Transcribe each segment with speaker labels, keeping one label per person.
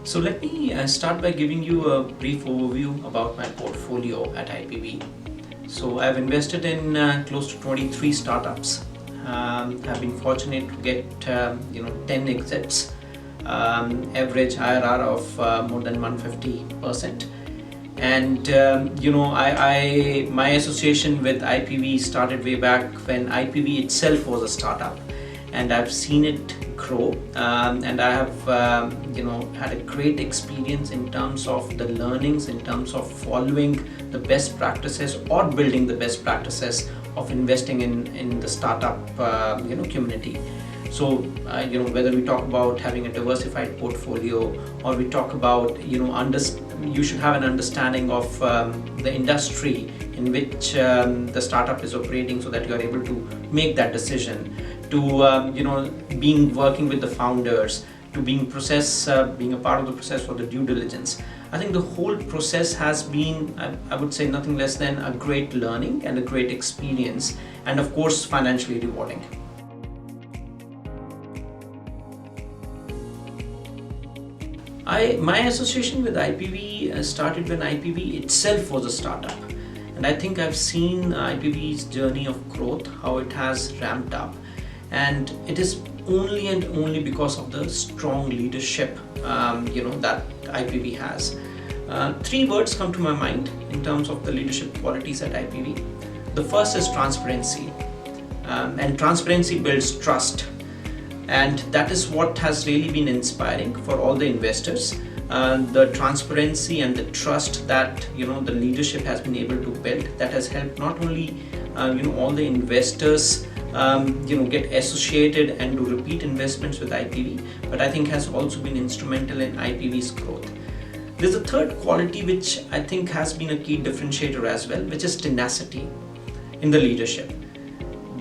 Speaker 1: So let me start by giving you a brief overview about my portfolio at IPV. So I've invested in close to 23 startups. I've been fortunate to get 10 exits, average IRR of more than 150%. And my association with IPV started way back when IPV itself was a startup, and I've seen it grow, and I have had a great experience in terms of the learnings, in terms of following the best practices or building the best practices of investing in the startup community. So whether we talk about having a diversified portfolio, or we talk about you should have an understanding of the industry in which the startup is operating, so that you are able to make that decision, to being working with the founders, to being a part of the process for the due diligence. I think the whole process has been, I would say, nothing less than a great learning and a great experience, and of course financially rewarding. My association with IPV started when IPV itself was a startup, and I think I've seen IPV's journey of growth, how it has ramped up, and it is only and only because of the strong leadership that IPV has. Three words come to my mind in terms of the leadership qualities at IPV. The first is transparency, and transparency builds trust. And that is what has really been inspiring for all the investors. The transparency and the trust that the leadership has been able to build, that has helped not only all the investors get associated and do repeat investments with IPV, but I think has also been instrumental in IPV's growth. There's a third quality which I think has been a key differentiator as well, which is tenacity in the leadership.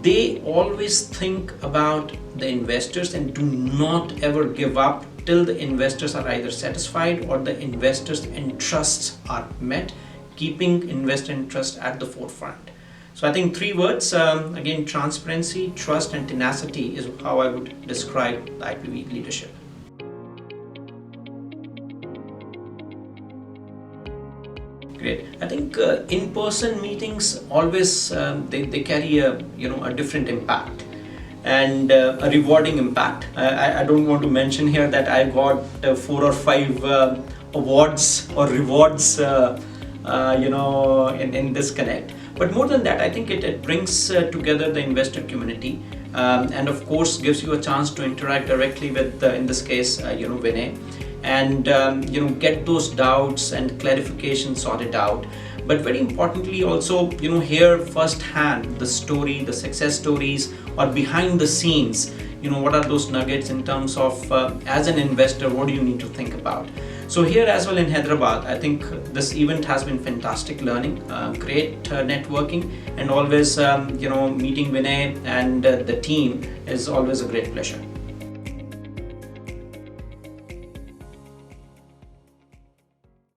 Speaker 1: They always think about the investors and do not ever give up till the investors are either satisfied or the investors' interests are met, keeping investor interest at the forefront. So I think three words, again, transparency, trust, and tenacity is how I would describe the IPV leadership. Great. I think in-person meetings always they carry a different impact and a rewarding impact. I don't want to mention here that I got 4 or 5 awards or rewards in this connect. But more than that, I think it brings together the investor community, and of course gives you a chance to interact directly with in this case Vinay, and get those doubts and clarifications sorted out. But very importantly also hear firsthand the story, the success stories, or behind the scenes, what are those nuggets in terms of as an investor, what do you need to think about. So here as well in Hyderabad, I think this event has been fantastic learning, great networking, and always meeting Vinay and the team is always a great pleasure.